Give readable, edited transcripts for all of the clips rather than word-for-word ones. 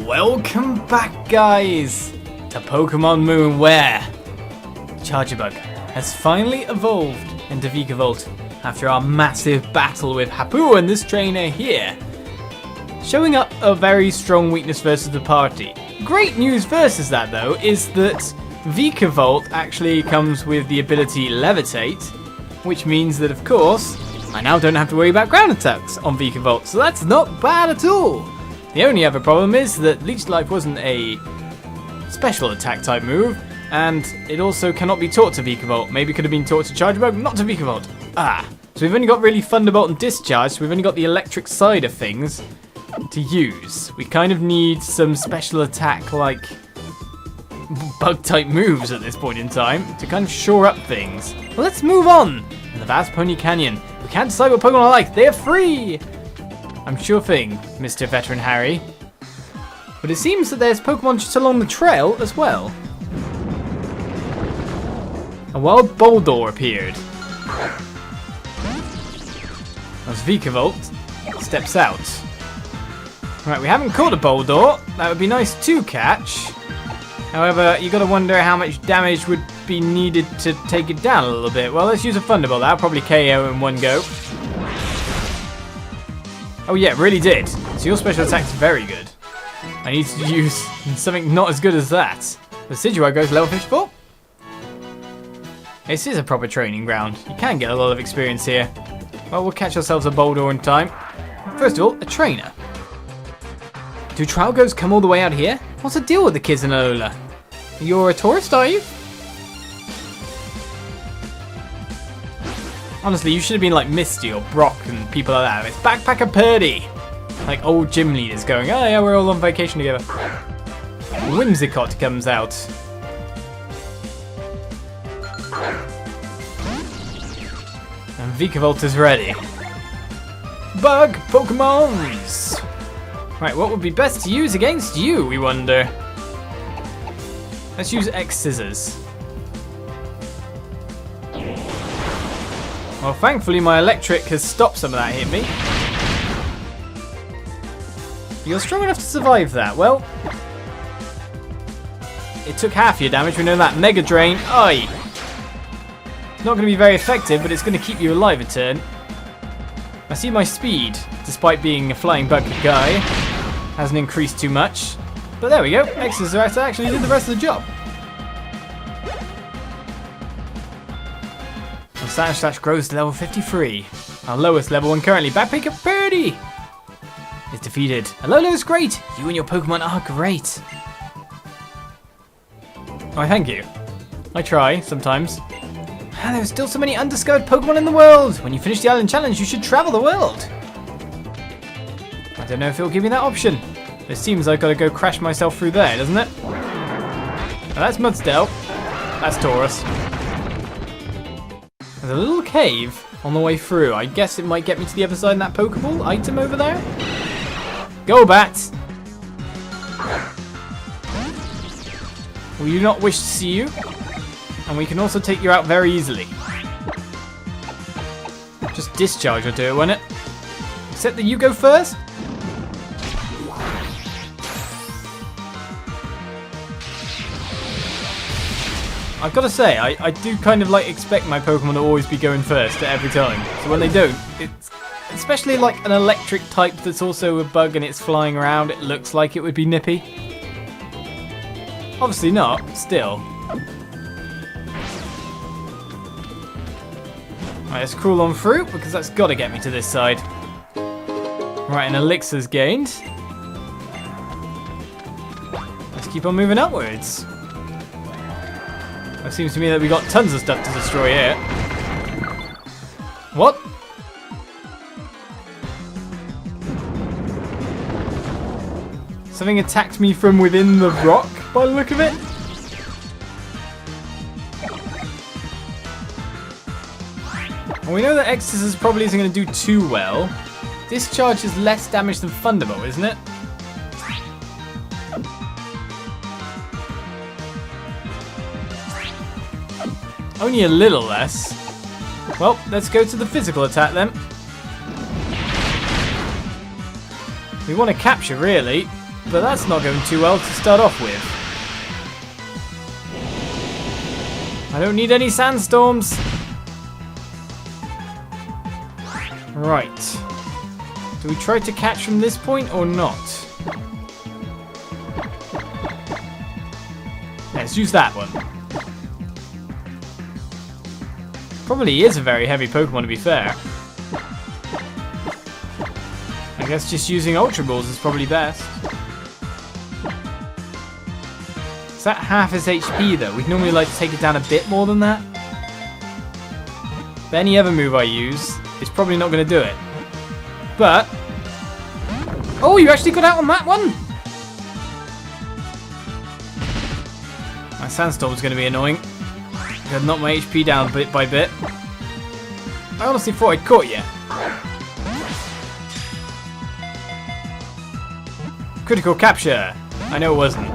Welcome back, guys, to Pokemon Moon, where Charjabug has finally evolved into Vikavolt after our massive battle with Hapu and this trainer here, showing up a very strong weakness versus the party. Great news versus that, though, is that Vikavolt actually comes with the ability Levitate, which means that, of course, I now don't have to worry about ground attacks on Vikavolt, so that's not bad at all. The only other problem is that Leech Life wasn't a special attack type move, and it also cannot be taught to Vikavolt. Maybe could have been taught to Charjabug, not to Vikavolt. So we've only got really Thunderbolt and Discharge, so we've only got the electric side of things to use. We kind of need some special attack like bug type moves at this point in time to kind of shore up things. Well, let's move on. In the Vast Poni Canyon, we can't decide what Pokemon I like. They're free! I'm sure thing, Mr. Veteran Harry. But it seems that there's Pokemon just along the trail as well. A wild Boldor appeared. As Vikavolt steps out. Right, we haven't caught a Boldor. That would be nice to catch. However, you gotta wonder how much damage would be needed to take it down a little bit. Well, let's use a Thunderbolt. That'll probably KO in one go. Oh yeah, it really did. So your special attack's very good. I need to use something not as good as that. The Decidueye goes level 54. This is a proper training ground. You can get a lot of experience here. Well, we'll catch ourselves a Boldor in time. First of all, a trainer. Do Trailgos come all the way out here? What's the deal with the kids in Alola? You're a tourist, are you? Honestly, you should have been like Misty or Brock and people like that. It's Backpacker Purdy. Like old gym leaders going, oh yeah, we're all on vacation together. Whimsicott comes out. And Vikavolt is ready. Bug Pokemons! Right, what would be best to use against you, we wonder? Let's use X-Scissors. Well, thankfully my electric has stopped some of that hit me. You're strong enough to survive that. Well, it took half your damage. We know that. Mega Drain. Oi! It's not going to be very effective, but it's going to keep you alive a turn. I see my speed, despite being a flying bug guy, hasn't increased too much. But there we go. X-Scissors actually did the rest of the job. Slash grows to level 53. Our lowest level one currently. Backpacker Purdy is defeated. Alola is great. You and your Pokemon are great. Why, thank you. I try sometimes. And there are still so many undiscovered Pokemon in the world. When you finish the island challenge, you should travel the world. I don't know if it'll give me that option. It seems I've got to go crash myself through there, doesn't it? Now that's Mudsdale. That's Taurus. There's a little cave on the way through. I guess it might get me to the other side in that Pokeball item over there. Go, Bat! We do not wish to see you. And we can also take you out very easily. Just Discharge will do it, won't it? Except that you go first. I've got to say, I do kind of like expect my Pokemon to always be going first at every time. So when they don't, it's especially like an electric type that's also a bug and it's flying around, it looks like it would be nippy. Obviously not, still. Right, let's crawl on through because that's got to get me to this side. Right, an elixir's gained. Let's keep on moving upwards. It seems to me that we got tons of stuff to destroy here. What? Something attacked me from within the rock by the look of it. And we know that X-Scissors probably isn't going to do too well. Discharge is less damage than Thunderbolt, isn't it? Only a little less. Well, let's go to the physical attack then. We want to capture, really. but that's not going too well to start off with. I don't need any sandstorms. Right. Do we try to catch from this point or not? Let's use that one. Probably is a very heavy Pokemon, to be fair. I guess just using Ultra Balls is probably best. Is that half his HP though? We'd normally like to take it down a bit more than that. But any other move I use, it's probably not going to do it. But... oh, you actually got out on that one? My Sandstorm is going to be annoying. I've knocked my HP down bit by bit. I honestly thought I'd caught you. Critical capture. I know it wasn't.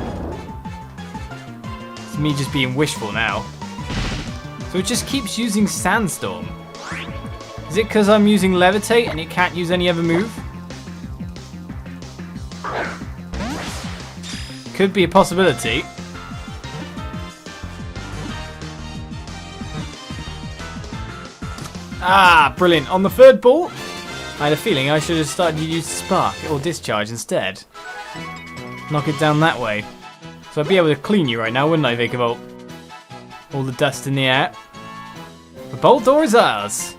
It's me just being wishful now. So it just keeps using Sandstorm. Is it because I'm using Levitate and it can't use any other move? Could be a possibility. Ah, brilliant. On the third ball, I had a feeling I should have started to use Spark or Discharge instead. Knock it down that way. So I'd be able to clean you right now, wouldn't I, Vikavolt? All the dust in the air. The Bolt Door is ours.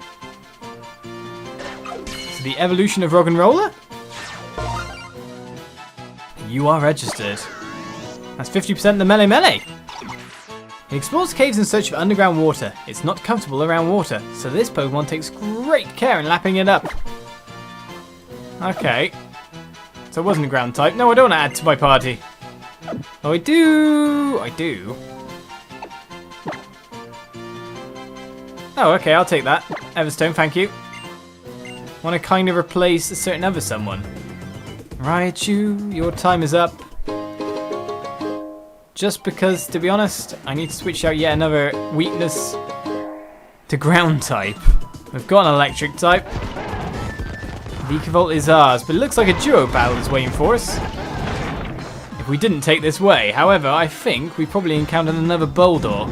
So the evolution of Roggenrola? You are registered. That's 50% the Melee. It explores caves in search of underground water. It's not comfortable around water, so this Pokemon takes great care in lapping it up. Okay. So it wasn't a ground type. No, I don't want to add to my party. Oh, I do. Oh, okay, I'll take that. Everstone, thank you. Want to kind of replace a certain other someone. Raichu, your time is up. Just because, to be honest, I need to switch out yet another weakness to ground type. We've got an electric type. Vikavolt is ours, but it looks like a duo battle is waiting for us. If we didn't take this way. However, I think we probably encountered another Boldor.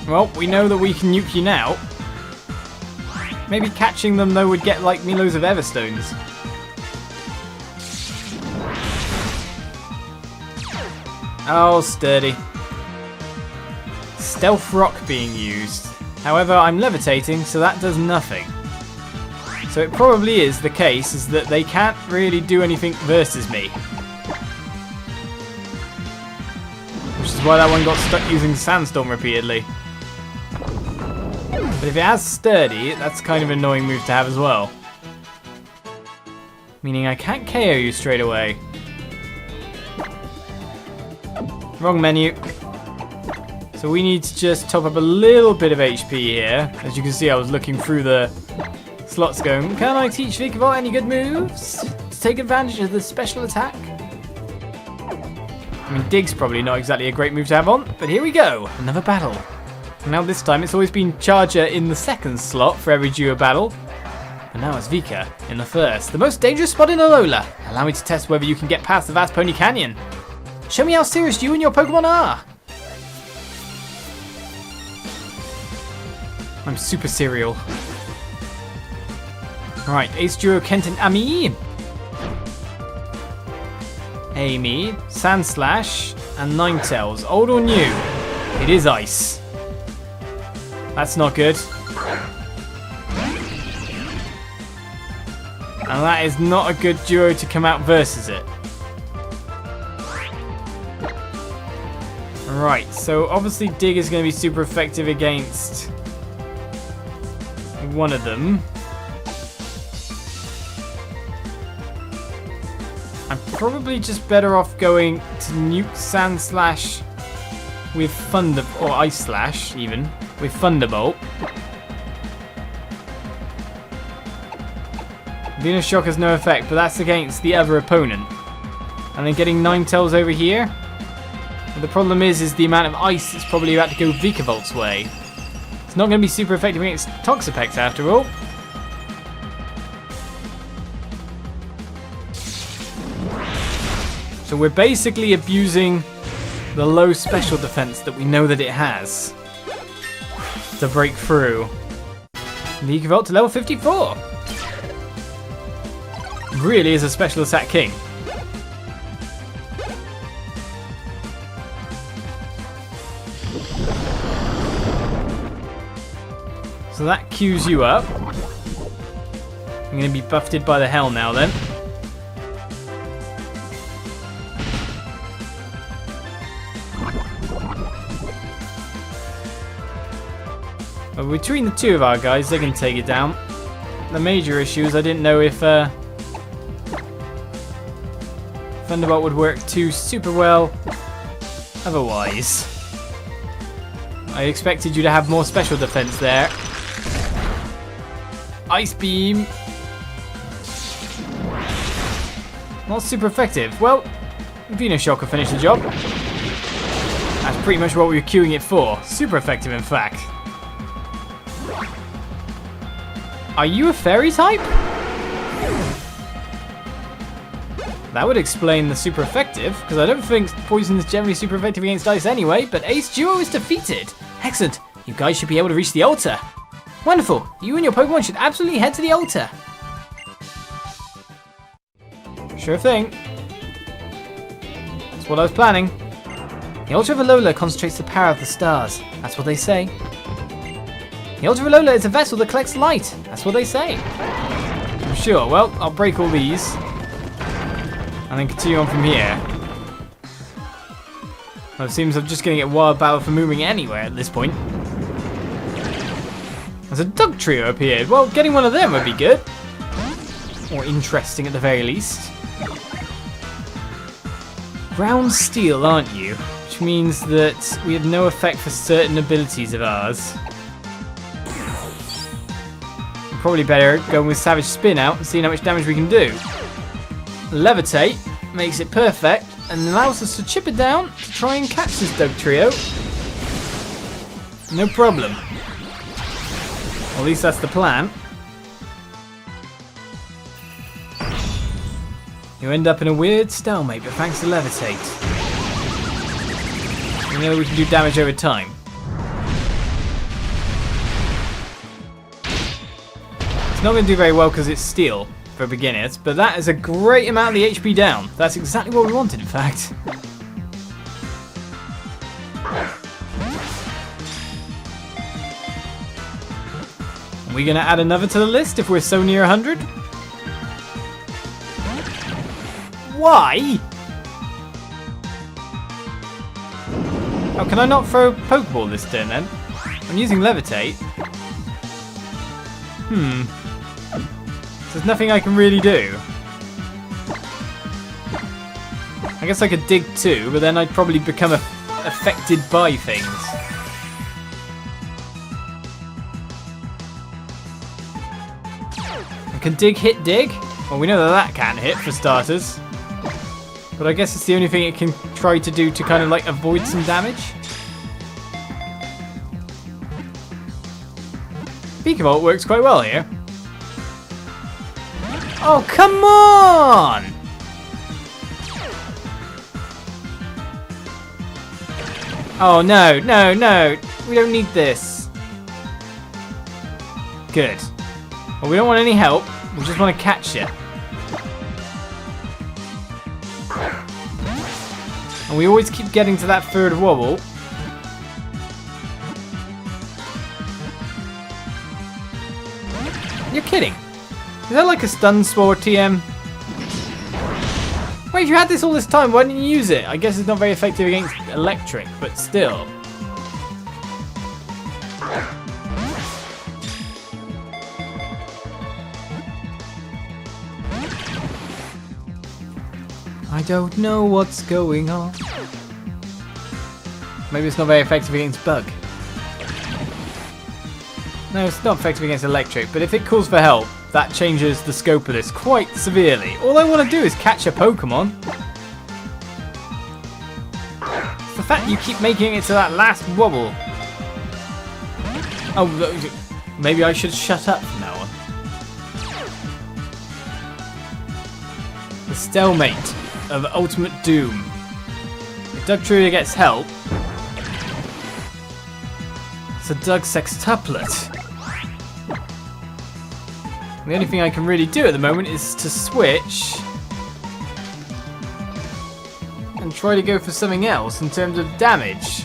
Well, we know that we can nuke you now. Maybe catching them, though, would get, like, me loads of Everstones. Oh, sturdy. Stealth Rock being used. However, I'm levitating, so that does nothing. So it probably is the case is that they can't really do anything versus me. Which is why that one got stuck using Sandstorm repeatedly. But if it has Sturdy, that's kind of an annoying move to have as well. Meaning I can't KO you straight away. Wrong menu. So we need to just top up a little bit of HP here. As you can see, I was looking through the slots going, can I teach Vikavolt any good moves to take advantage of the special attack? I mean, Dig's probably not exactly a great move to have on, but here we go. Another battle. Now this time it's always been Charger in the second slot for every duo battle. And now it's Vika in the first. The most dangerous spot in Alola. Allow me to test whether you can get past the Vast Poni Canyon. Show me how serious you and your Pokemon are. I'm super serial. Alright, Ace Duo Kenton Ami. Amy, Sandslash, and Ninetales. Old or new? It is Ice. That's not good. And that is not a good duo to come out versus it. Right, so obviously Dig is going to be super effective against one of them. I'm probably just better off going to nuke Sandslash with Thunder, or Ice Slash even, with Thunderbolt. Venus Shock has no effect, but that's against the other opponent. And then getting Ninetales over here. But the problem is the amount of ice is probably about to go Vikavolt's way. It's not going to be super effective against Toxapex after all. So we're basically abusing the low special defense that we know that it has to break through. Vikavolt to level 54. Really is a special attack king. So that queues you up. I'm going to be buffeted by the hell now then. But between the two of our guys, they can take it down. The major issue is I didn't know if Thunderbolt would work too super well otherwise. I expected you to have more special defense there. Ice Beam. Not super effective. Well, Venoshock will finish the job. That's pretty much what we were queuing it for. Super effective, in fact. Are you a fairy type? That would explain the super effective, because I don't think poison is generally super effective against ice anyway, but Ace Duo is defeated. Excellent. You guys should be able to reach the altar. Wonderful. You and your Pokemon should absolutely head to the altar. Sure thing. That's what I was planning. The altar of Alola concentrates the power of the stars. That's what they say. The altar of Alola is a vessel that collects light. That's what they say. Sure. Well, I'll break all these. And then continue on from here. Well, it seems I'm just going to get Wild Battle for moving anywhere at this point. There's a Dug Trio appeared. Well, getting one of them would be good. Or interesting at the very least. Ground Steel, aren't you? Which means that we have no effect for certain abilities of ours. We're probably better going with Savage Spin out and seeing how much damage we can do. Levitate makes it perfect and allows us to chip it down to try and catch this Dug Trio. No problem. Well, at least that's the plan. You end up in a weird stalemate, but thanks to Levitate, we know we can do damage over time. It's not going to do very well because it's steel for beginners, but that is a great amount of the HP down. That's exactly what we wanted, in fact. Are we going to add another to the list if we're so near 100? Why? Oh, can I not throw Pokeball this turn then? I'm using Levitate. So there's nothing I can really do. I guess I could dig too, but then I'd probably become affected by things. I can dig, hit, dig. Well, we know that can't hit for starters. But I guess it's the only thing it can try to do to kind of like avoid some damage. Vikavolt works quite well here. Oh, come on! Oh, no, no, no. We don't need this. Good. Well, we don't want any help. We just want to catch you. And we always keep getting to that third wobble. You're kidding. Is that like a stun spore TM? Wait, if you had this all this time, why didn't you use it? I guess it's not very effective against electric, but still. I don't know what's going on. Maybe it's not very effective against bug. No, it's not effective against electric, but if it calls for help, that changes the scope of this quite severely. All I want to do is catch a Pokemon. It's the fact you keep making it to that last wobble. Oh, maybe I should shut up from now on. The stalemate of ultimate doom. If Doug Trio gets help, it's a Doug sextuplet. The only thing I can really do at the moment is to switch and try to go for something else in terms of damage.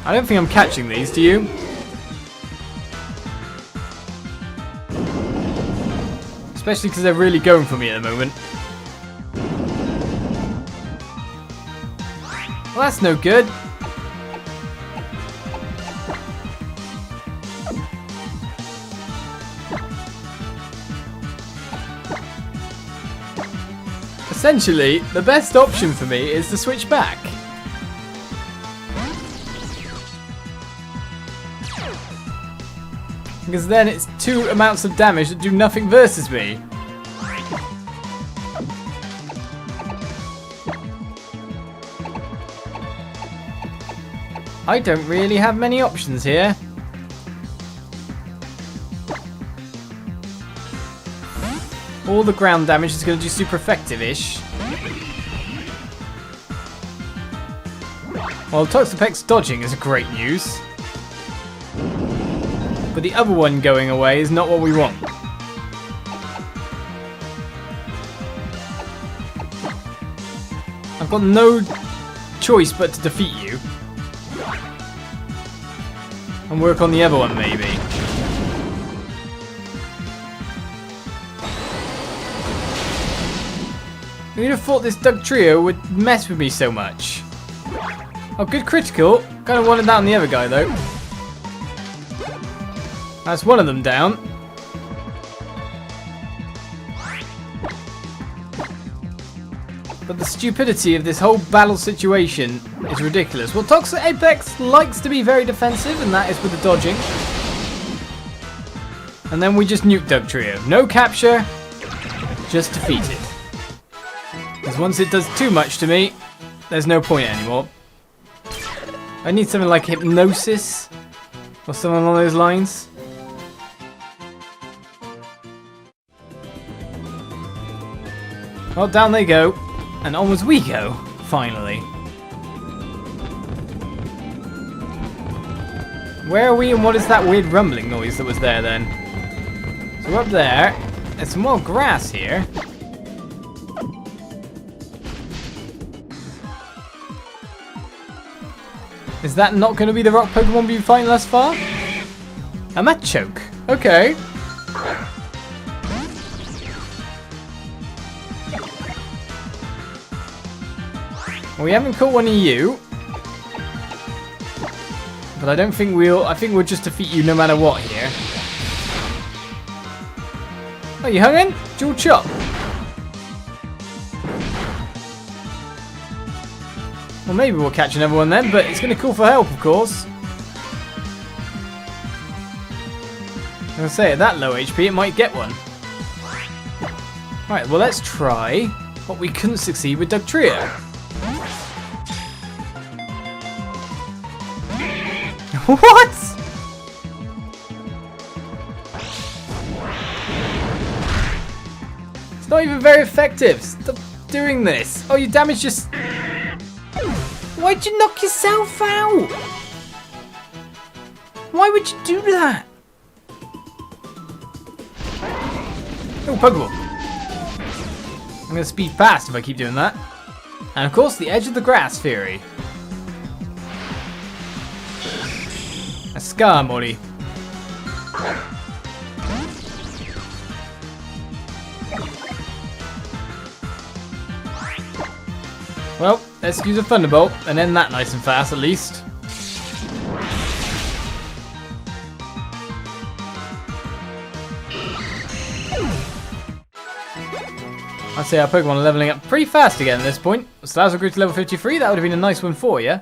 I don't think I'm catching these, do you? Especially because they're really going for me at the moment. Well, that's no good. Essentially, the best option for me is to switch back. Because then it's two amounts of damage that do nothing versus me. I don't really have many options here. All the ground damage is going to do super effective-ish. Well, Toxapex's dodging is great news. But the other one going away is not what we want. I've got no choice but to defeat you. And work on the other one, maybe. Who'd have thought this Doug Trio would mess with me so much? Oh, good critical. Kind of wanted that on the other guy, though. That's one of them down. But the stupidity of this whole battle situation is ridiculous. Well, Toxapex likes to be very defensive, and that is with the dodging. And then we just nuke Doug Trio. No capture, just defeated. Because once it does too much to me, there's no point anymore. I need something like hypnosis or something along those lines. Well, down they go. And onwards we go, finally. Where are we and what is that weird rumbling noise that was there then? So we're up there. There's some more grass here. Is that not going to be the rock Pokemon we've been fighting thus far? A Machoke. Okay. We haven't caught one of you. But I don't think I think we'll just defeat you no matter what here. Oh, you hung in? Dual chop. Well, maybe we'll catch another one then, but it's going to call for help, of course. I'm going to say, at that low HP, it might get one. Right, well, let's try what we couldn't succeed with Doug Trio. What? It's not even very effective. Stop doing this. Oh, your damage just... Why'd you knock yourself out? Why would you do that? Oh, Pokeball. I'm going to speed past if I keep doing that. And of course, the edge of the grass theory. A Scar, Molly. Well, let's use a Thunderbolt and end that nice and fast at least. I'd say our Pokemon are leveling up pretty fast again at this point. Salazzle grew to level 53, that would have been a nice one for you.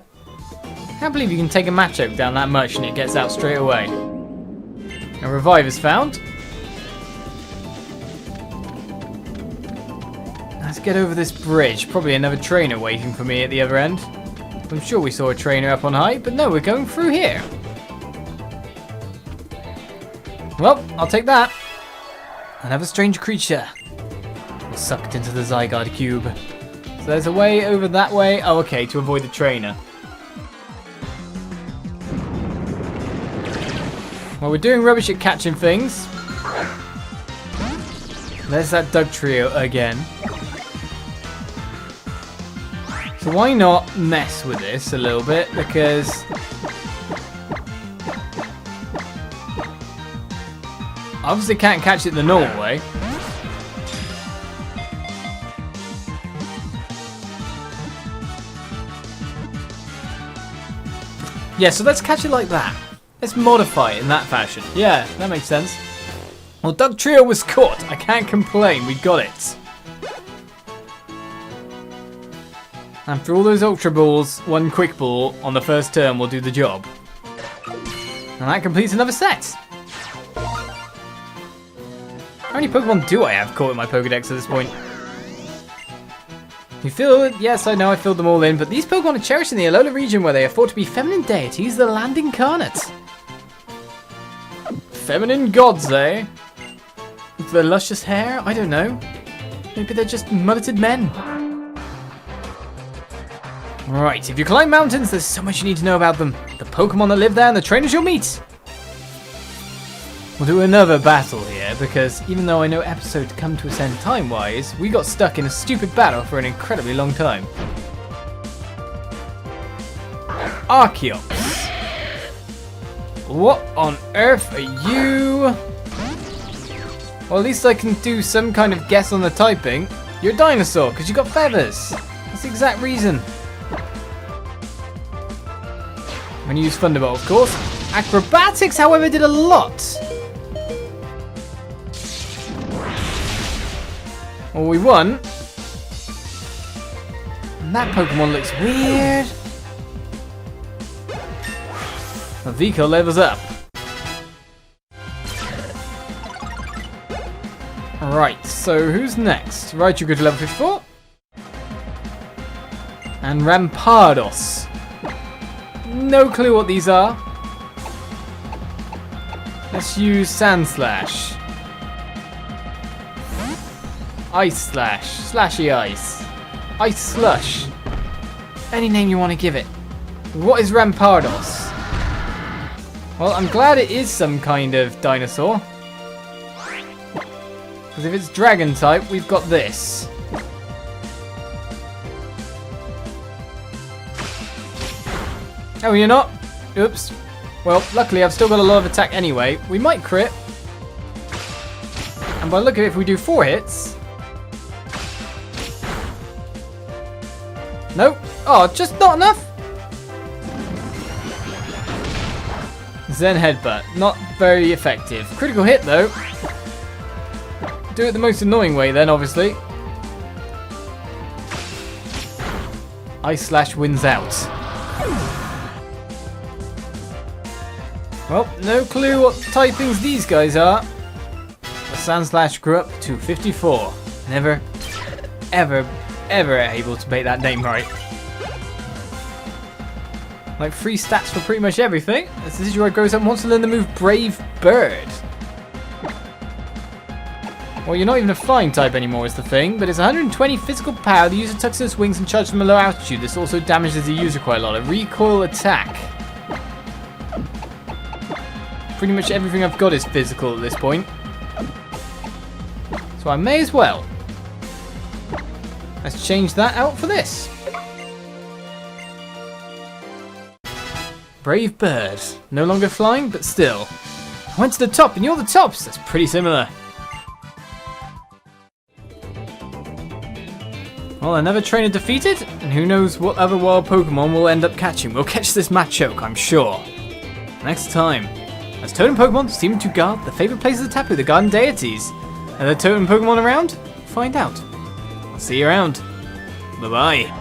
I can't believe you can take a Machoke down that much and it gets out straight away. A Revive is found. let's get over this bridge. Probably another trainer waiting for me at the other end. I'm sure we saw a trainer up on high, but no, we're going through here. Well, I'll take that. Another strange creature. We're sucked into the Zygarde cube. So there's a way over that way. Oh, okay, to avoid the trainer. Well, we're doing rubbish at catching things. There's that Doug trio again. So why not mess with this a little bit? Because obviously can't catch it the normal way. Yeah, so let's catch it like that. Let's modify it in that fashion. Yeah, that makes sense. Well, Doug Trio was caught. I can't complain. We got it. After all those Ultra Balls, one Quick Ball on the first turn will do the job. And that completes another set. How many Pokemon do I have caught in my Pokedex at this point? You fill it? Yes, I know I filled them all in, but these Pokemon are cherished in the Alola region where they are thought to be feminine deities, the land incarnate. Feminine gods, eh? With their luscious hair? I don't know. Maybe they're just mulleted men. Right, if you climb mountains, there's so much you need to know about them. The Pokemon that live there and the trainers you'll meet. We'll do another battle here, because even though I know episodes come to us end time-wise, we got stuck in a stupid battle for an incredibly long time. Archeops. What on earth are you? Well, at least I can do some kind of guess on the typing. You're a dinosaur, because you got feathers. That's the exact reason. I'm going to use Thunderbolt, of course. Acrobatics, however, did a lot. Well, we won. And that Pokemon looks weird. Vico levels up. Right, so who's next? Raichu go to level 54. And Rampardos. No clue what these are. Let's use Sand Slash. Ice Slash. Slashy Ice. Ice Slush. Any name you want to give it. What is Rampardos? Well, I'm glad it is some kind of dinosaur. Because if it's dragon type, we've got this. Oh, you're not? Oops. Well, luckily I've still got a lot of attack anyway. We might crit. And by the look at it, if we do 4 hits... Nope. Oh, just not enough? Zen Headbutt. Not very effective. Critical hit, though. Do it the most annoying way, then, obviously. Ice Slash wins out. Well, no clue what typings these guys are. The Sand Slash grew up to 54. Never, ever, ever able to make that name right. Like 3 stats for pretty much everything. This Decidueye grows up and wants to learn the move Brave Bird. Well, you're not even a flying type anymore is the thing, but it's 120 physical power. The user tucks in its wings and charges from a low altitude. This also damages the user quite a lot. A recoil attack. Pretty much everything I've got is physical at this point. So I may as well. Let's change that out for this. Brave Bird. No longer flying, but still. I went to the top and you're the tops. That's pretty similar. Well, another trainer defeated, and who knows what other wild Pokemon we'll end up catching. We'll catch this Machoke, I'm sure. Next time. As Totem Pokemon seem to guard the favourite places of Tapu, the garden deities. Are there Totem Pokemon around? Find out. I'll see you around. Bye-bye.